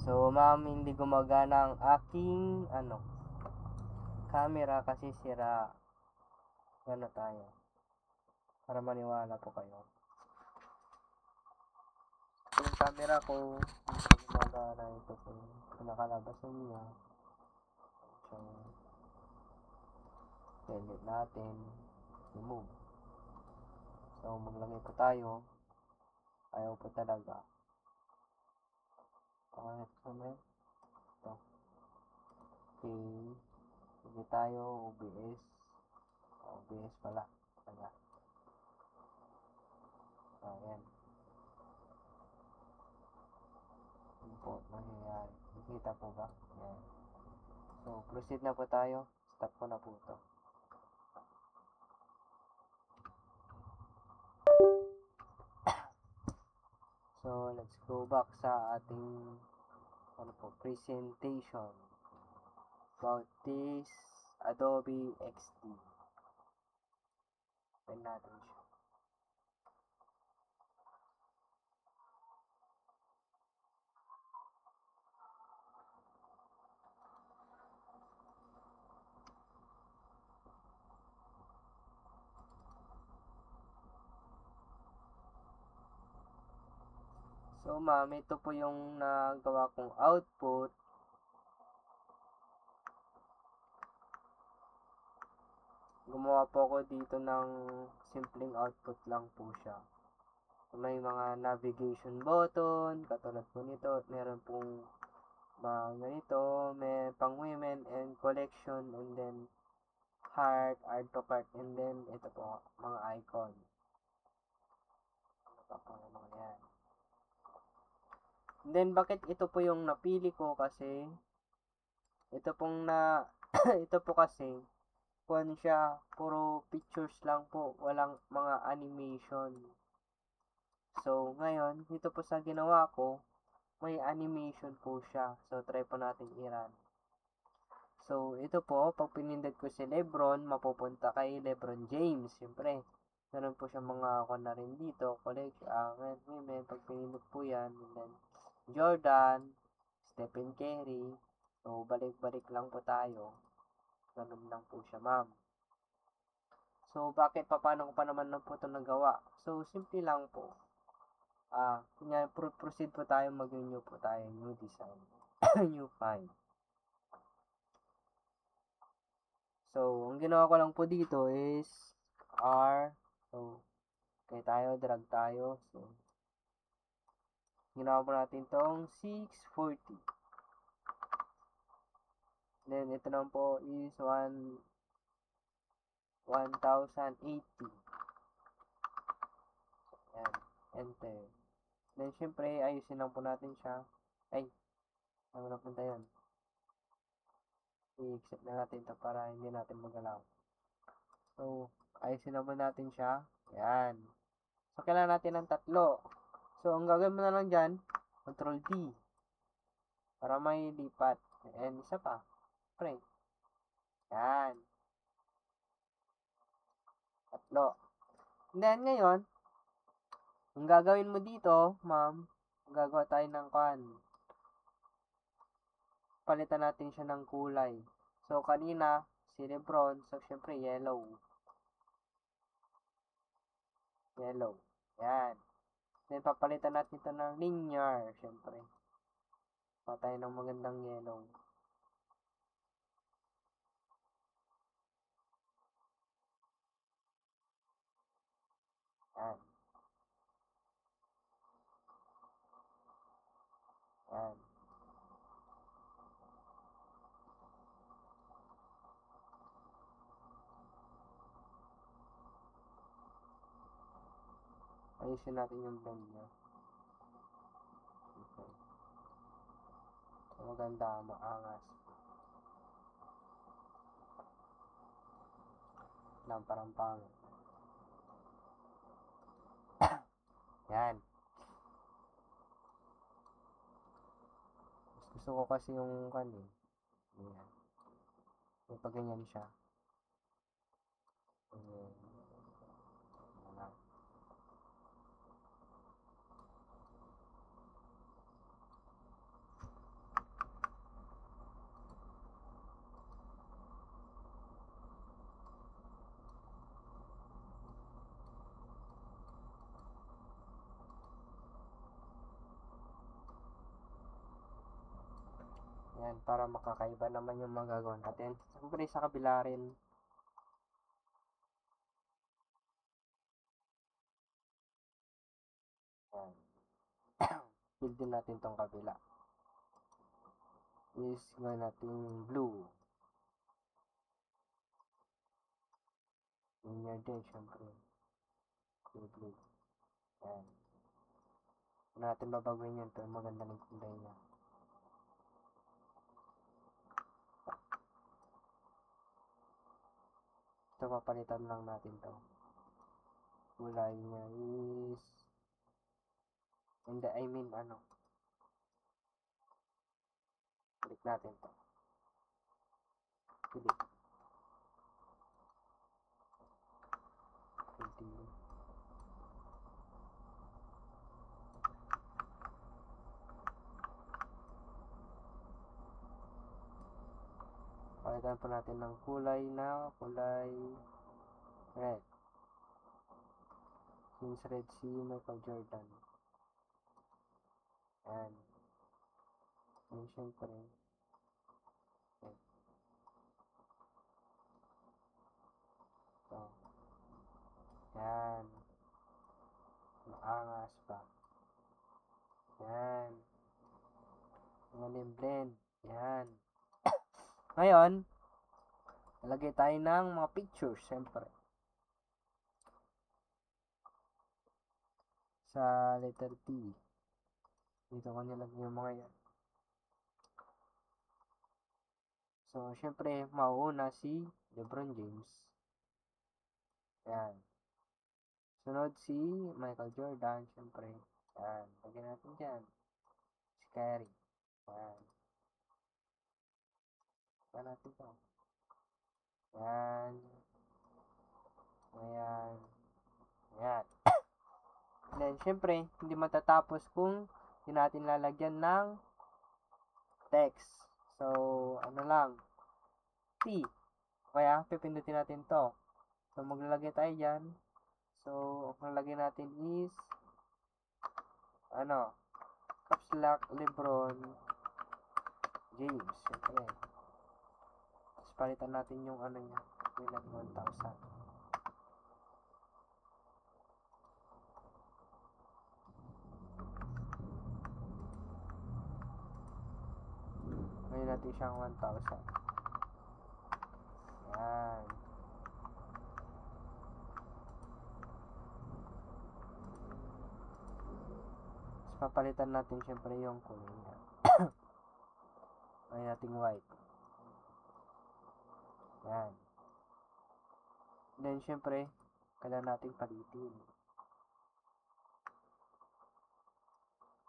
So, ma'am, hindi gumagana ang aking, camera kasi sira. Ano tayo? Para maniwala po kayo. Yung camera ko, hindi gumagana ito po. Pinakalabasan niya. So, delete natin. Remove. So, maglagay po tayo. Ayaw po talaga. Pangit kami. Ito. Okay. Sige tayo. OBS. OBS pala. Kaya. Ayan. Ano po nangyayari? Nakita po ba? Ayan. So, proceed na po tayo. Stop ko na po ito. So, let's go back sa ating presentation about this Adobe XD. Open natin siya. So, ma'am, ito po yung nagawa kong output. Gumawa po ako dito ng simpleng output lang po siya. May mga navigation button, katulad po nito. Meron pong mga ganito, may pang women and collection, and then heart, add to cart, and then ito po, mga icon. Ano pa po mga yan. And then, bakit ito po yung napili ko? Kasi, ito pong ito po kasi, kuhan siya, puro pictures lang po, walang mga animation. So, ngayon, dito po sa ginawa ko, may animation po siya. So, try po natin i-run. So, ito po, pag pinindot ko si Lebron, mapupunta kay Lebron James. Siyempre, meron po siya mga na rin dito, women, pag pinindot po yan, and then, Jordan, Stephen Curry. So, balik-balik lang po tayo. Ganun lang po siya, ma'am. So, paano ko pa naman po ito nagawa? So, simple lang po. Proceed po tayo, mag-new po tayo, new design, new file. So, ang ginawa ko lang po dito is R. So, okay tayo, drag tayo. So, ginawa po natin tong 640. Then, ito naman po is 1080. Ayan, enter. Then, syempre, ayusin lang po natin siya. Ay, ano na punta yun? I-accept na natin ito para hindi natin magalaw. So, ayusin na po natin siya. Ayan. So, kailangan natin ng 3. So, ang gagawin mo na lang dyan, Control D. Para may lipat. And isa pa. Pre. Yan. 3. And then, ngayon, ang gagawin mo dito, ma'am, gagawa tayo ng palitan natin siya ng kulay. So, kanina, si Lebron, so, syempre, yellow. Yellow. Yan. Then, papalitan natin ito ng linear, syempre. Patay ng magandang yellow. Yan. Yan. Ayusin natin yung blend niya. Okay. So, maganda, maangas. Lang, parang pangit. Yan. Gusto ko kasi yung kanin. Yan. So, pag ganyan siya. Ayan. Ayan. Yan, para makakaiba naman yung magagawa natin. Siyempre, sa kabila rin. Yan. Build din natin tong kabila. Is gawin natin blue. Linear din, syempre. Blue. Yan. Kung natin babaguhin yun, pero maganda ng kulay niya. Ito, papalitan lang natin to. Kulay niya is... Hindi, I mean, Balik natin to. Hindi. Continue. Palitan po natin ng kulay red. Since red si Michael Jordan. Yan. And syempre, red. So, yan. Maangas pa. Yan. Ngayon blend. Yan. Ngayon, lalagay tayo ng mga pictures, syempre. Sa letter T. Dito ko nilagay yung mga yan. So, syempre, mauuna si LeBron James. Yan. Sunod si Michael Jordan, syempre. Yan. Lagyan natin dyan. Si Kyrie. Yan. Lagyan natin to. Yan. Ayan. Ayan. And then, syempre, hindi matatapos kung hindi natin lalagyan ng text. So, ano lang. T. Kaya, pipindutin natin to. So, maglalagay tayo dyan. So, ang lagay natin is caps lock LeBron James. Siyempre. Tapos, palitan natin yung niya. Yung 1,000. Ngayon natin siyang 1,000. Yan. Papalitan natin syempre yung kulay niya. Ay nating white. Yan. Then syempre, kailangan nating palitin.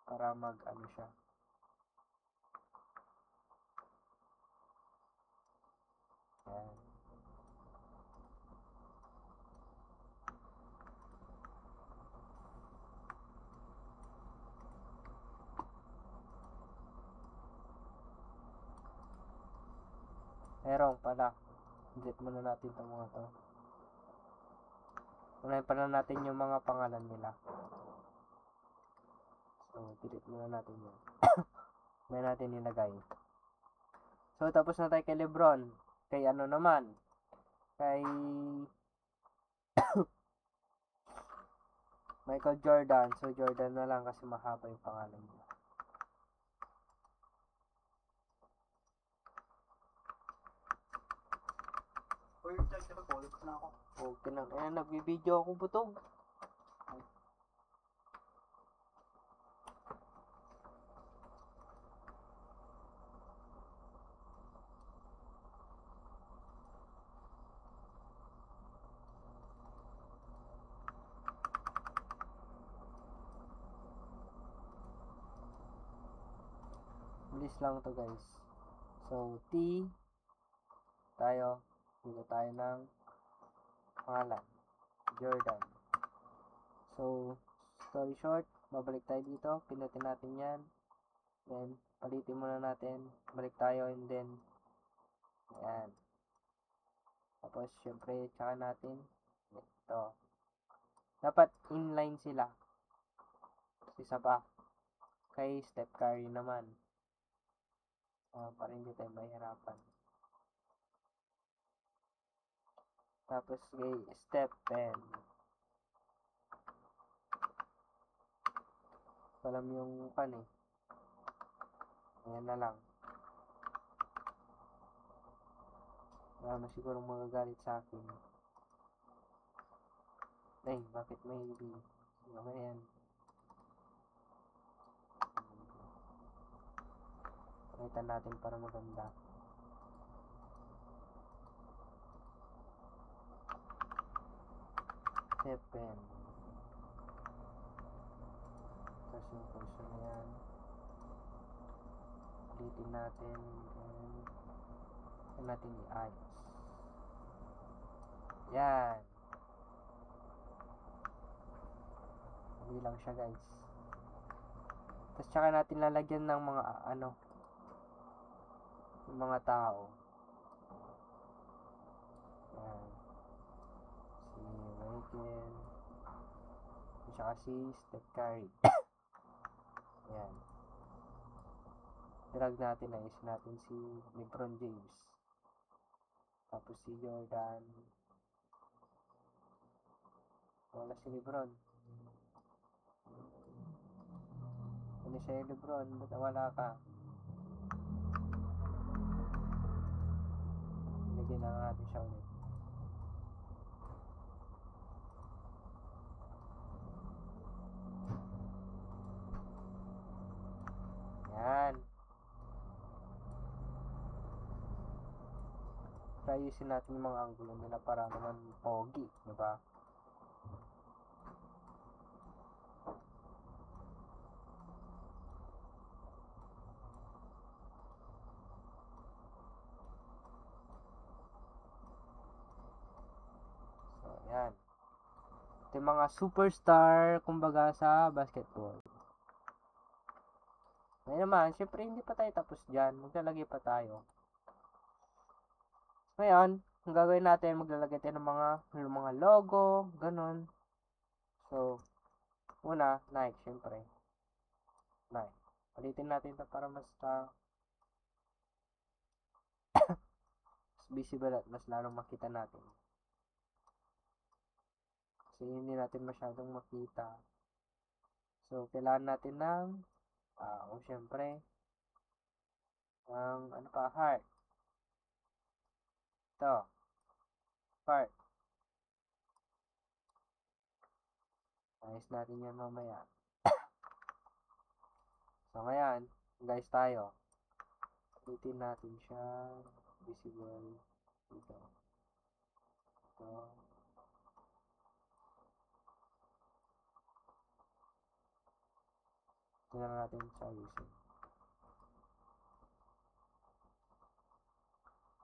Para siya. Yan. Merong pala. Delete muna natin itong mga to. Unahin pala natin yung mga pangalan nila. So, delete muna natin yun. May natin nilagay. So, tapos na tayo kay LeBron. Kay naman. Kay Michael Jordan. So, Jordan na lang kasi mahaba yung pangalan niya. Okay na. Ayan, nagbibideo ako butog. Bilis lang to guys. So, T tayo. Dito tayo ng pangalan. Jordan. So, story short, babalik tayo dito. Pinutin natin yan. Then, palitin muna natin. Balik tayo and then, ayan. Tapos, syempre, tsaka natin. Ito. Dapat inline sila. Isa pa. Kay Steph Curry naman. para hindi tayo mahirapan. Tapos, step 10. Alam yung pan eh. Ayan na lang. Wala na sigurong magagalit sa akin. Ay, bakit may hindi? Ano yan? Palitan natin para maganda. Step 10. Tapos yung pulso na yan. Ulitin natin. And natin i-ayos. Yan. Hindi lang siya, guys. Tapos tsaka natin lalagyan ng mga yung mga tao. Yan. Si Michael. At saka si Steph Curry. Yan. Drag natin, ayos natin si LeBron James. Tapos si Jordan. Wala si LeBron. Ano siya yung LeBron? Ba't wala ka? Lagyan na natin siya ulit. Yan. Ayusin natin yung mga angulo nila para naman pogi, diba? So, yan. Ito yung mga superstar, kumbaga, sa basketball. Ngayon naman, syempre hindi pa tayo tapos dyan. Maglalagay pa tayo. Ngayon, ang gagawin natin, maglalagay tayo ng mga logo, ganun. So, una, Nike, syempre. Nike. Palitin natin ito para mas visible at mas lalong makita natin. Kasi hindi natin masyadong makita. So, kailangan natin ng, syempre, heart. Ito. Heart. Ayos natin yan mamaya. So, ngayon, guys tayo. Pilitin natin siya visible dito. Ito. Tingnan natin siya ayusin.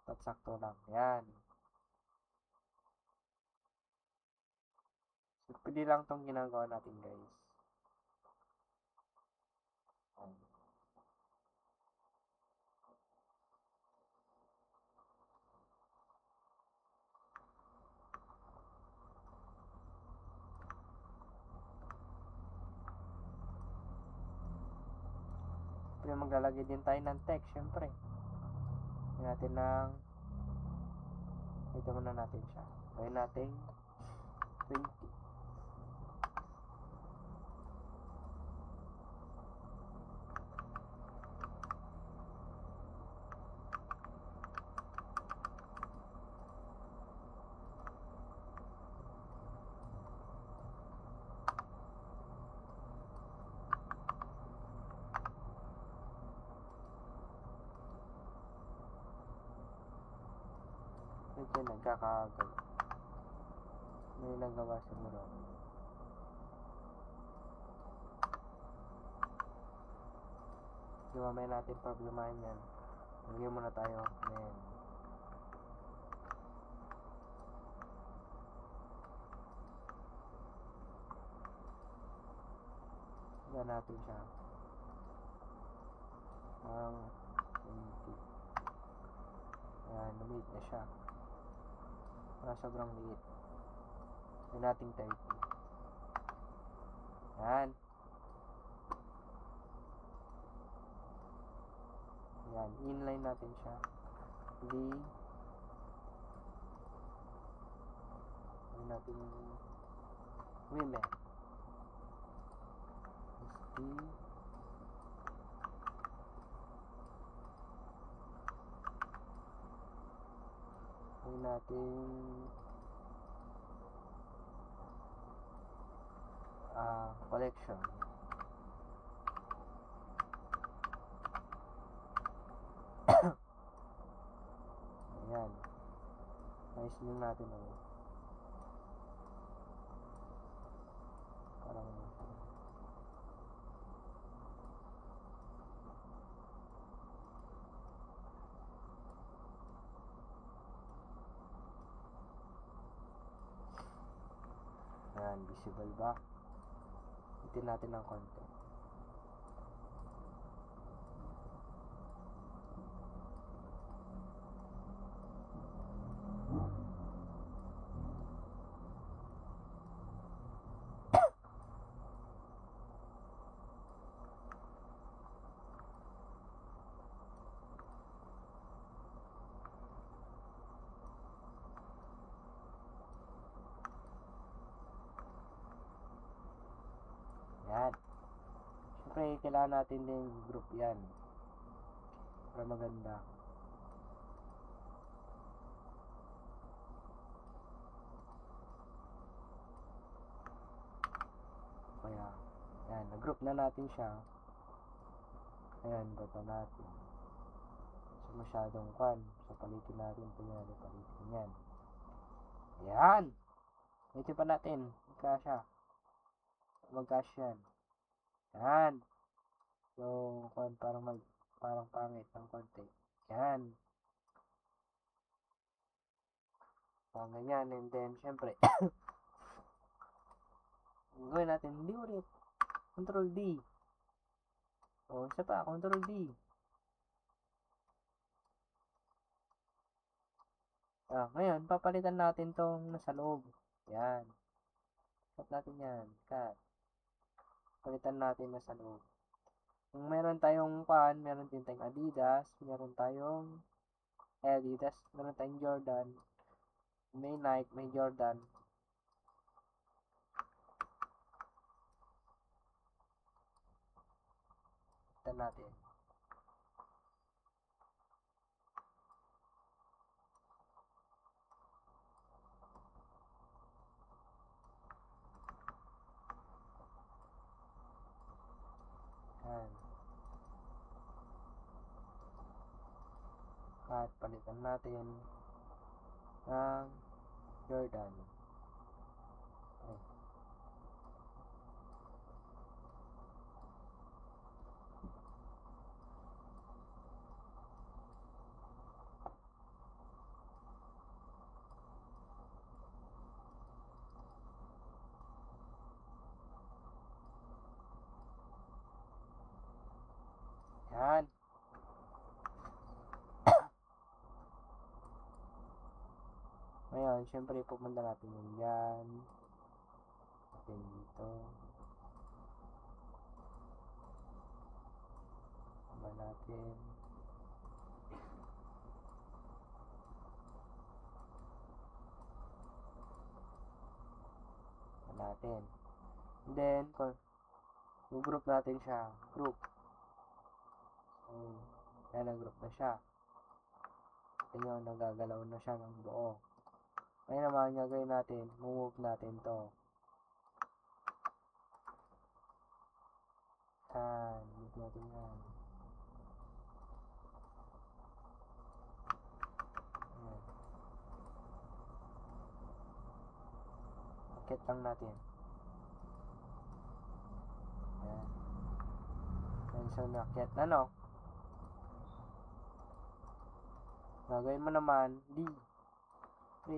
At sakto lang. Yan. So, pwede lang tong ginagawa natin, guys. Pero maglalagay din tayo ng text, syempre. Gawin natin ng ito muna natin siya. Gawin natin 20. Medyo nagkakagano. May nagawa siguro. Di mamaya natin problemahin yan. Lagyan muna tayo. Ayan. Lagyan natin siya. Ang 20. Ayan, lumit na siya. Sobrang liit. Gawin natin 30. Yan. Yan. Yan, inline natin siya. D. Gawin natin women. D. Gawin natin collection. Ayan. Nice lang natin ulit. Parang ayan, visible ba? Itin natin ng konti. Yan. Siyempre, kailangan natin din group yan. Para maganda. Kaya, yan. Nag-group na natin siya. Ayan, bata natin. So, masyadong kwan. So, palitin natin. Palitin yan. Ayan. Ito pa natin. Magkasya. Magkasya yan. Yan. So, kwan, parang pangit ng konti. Yan. So, ganyan. And then, syempre, gawin natin, hindi ulit. Control D. O, isa pa, Control D. Ngayon, papalitan natin tong nasa loob. Yan. Cut natin yan. Cut. Palitan natin nasa loob. Kung meron tayong meron din tayong Adidas, meron tayong Jordan, may Nike, may Jordan. Ito natin. Yan. At palitan natin ng Jordan. Okay. Yan. Ngayon, syempre, pupunta natin yung yan. Natin dito. Pupunta natin. Natin. And then, group natin siya. Group. So, yan, nag-group na siya. Ito yun, nagagalaw na siya ng buo. Ngayon naman, gagawin natin, move natin to. Yan, move natin yan. Yan. Akit lang natin. Yan. Yan, so nakit na, no? Gagawin mo naman, D. D.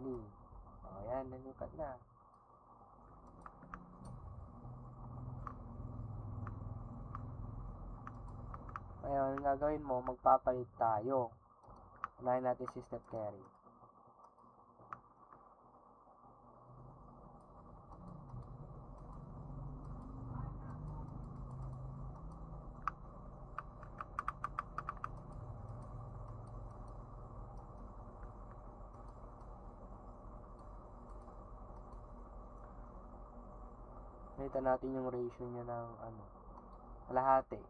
O, yan, nanukat na. Ngayon, gagawin mo, magpapalit tayo. Unahin natin si step carry. Palitan natin yung ratio niya ng ano, kalahati.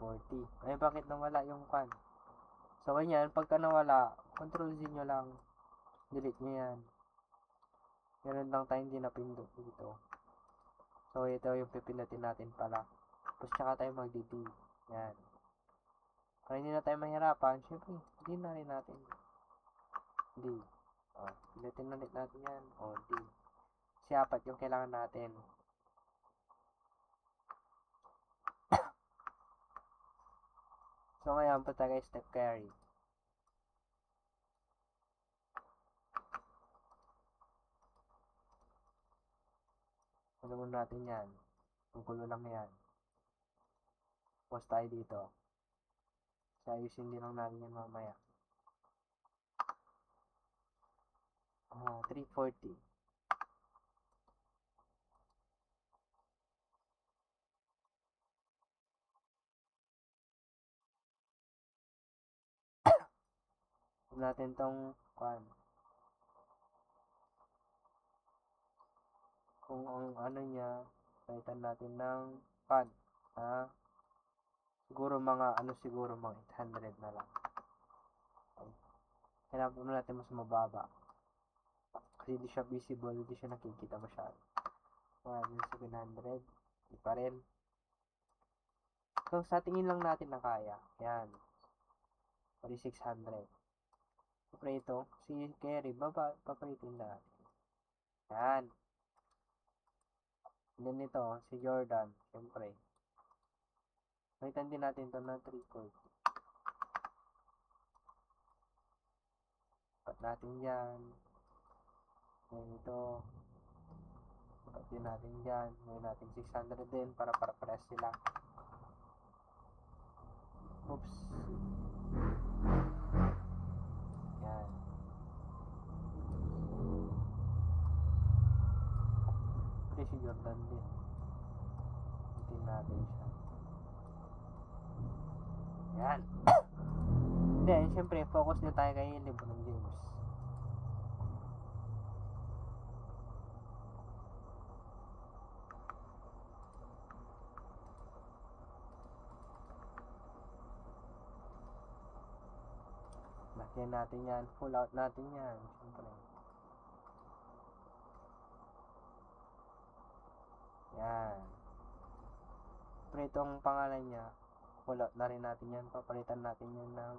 40. Ay, bakit nawala yung kan? So, ganyan, pagka nawala, control Z nyo lang. Delete nyo yan. Meron lang tayong hindi napindot dito. So, ito yung pipindutin natin pala. Tapos, tsaka tayo mag-DD. Yan. Para hindi na tayo mahirapan, syempre, D na rin natin. D. O, pindutin ulit natin yan. O, D. Kasi 4 yung kailangan natin. So, ngayon, punta kayo step carry. Ano muna natin yan? Tungkulo lang yan. Post tayo dito. So, ayusin din lang natin yan mamaya. 340. Natin tong kung ang ano niya, palitan natin ng siguro mga 800 na lang. Hanapin mo natin mas mababa kasi hindi siya visible, hindi siya nakikita masyado. 700, hindi pa rin. So sa tingin lang natin na kaya, yan, 4600. Siyempre ito, si Kerry, papalitin natin. Yan. And then ito, si Jordan, siyempre. Palitan din natin ito na 340. Pat natin yan. Ngayon ito. Pat din natin yan. Ngayon natin 600 din para para-pares sila. Oops. Yan. Pwede si Jordan din. Hintin natin siya. Yan. Then, syempre, focus na tayo kay LeBron James. Lagyan natin yan. Full out natin yan. Syempre. Yan. Pero itong pangalan niya, full out na rin natin yan. Papalitan natin yan ng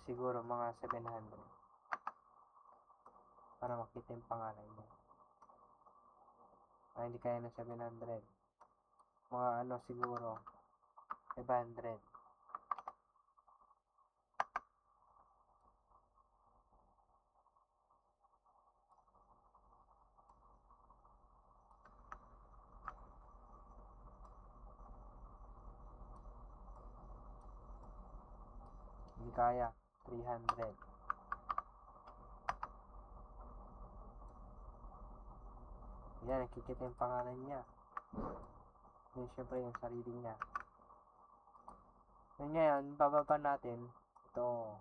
siguro mga 700 para makita yung pangalan niya. Hindi kaya ng 700. Mga siguro 500. Hindi kaya. 300. Yan, nakikita yung pangalan niya. Yan, syempre yung sarili niya. Yan ngayon, bababa natin. Ito.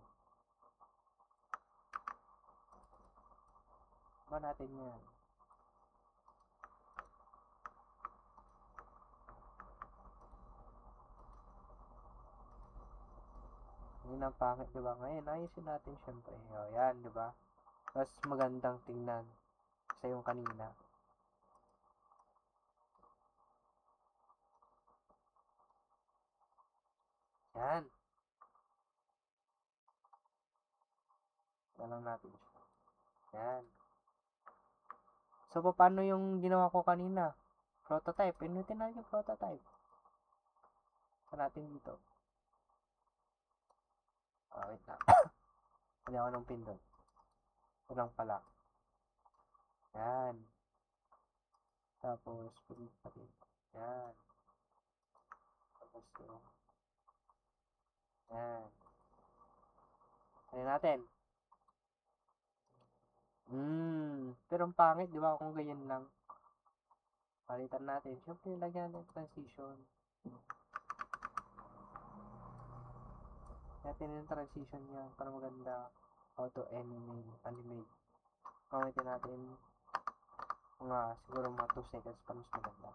Ba natin yan. Ngayon ang pangit, diba? Ngayon, ayusin natin syempre. O, yan, diba? Mas magandang tingnan sa yung kanina. Yan. Yan lang natin siya. Yan. So, paano yung ginawa ko kanina? Prototype. Pinutin natin yung prototype. Saan natin dito? Wait lang. Hindi ako ng pindot. Ito lang pala. Yan. Tapos, pinit natin. Yan. Tapos, yan. Ano natin? Pero ang pangit, di ba? Kung ganyan lang. Palitan natin. Siyempre, lagyan ng transition. Natin yung transition niya para maganda. Auto animate. Gamitin natin mga siguro mga 2 seconds pa mas maganda.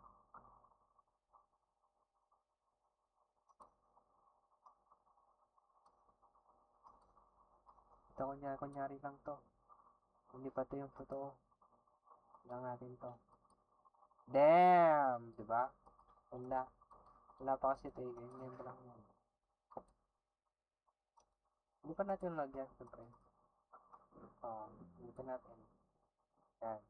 Ito kunyari lang to. Hindi pa to yung totoo. Lang natin to. Damn! Diba? Wala pa kasi ito eh. Ganyan pa lang yan. Hindi pa natin lagyan, siyempre. Hindi pa natin. Yan.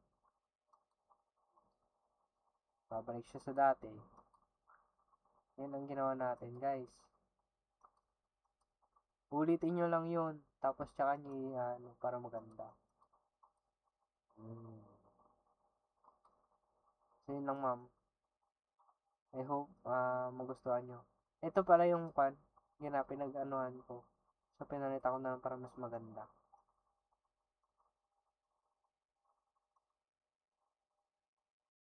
Babalik siya sa dati. Yan ang ginawa natin, guys. Ulitin nyo lang yun. Tapos tsaka nyo para maganda. So yun lang, ma'am. I hope magustuhan nyo. Ito pala yung pinag-anuhan ko. So pinalita ko na lang para mas maganda.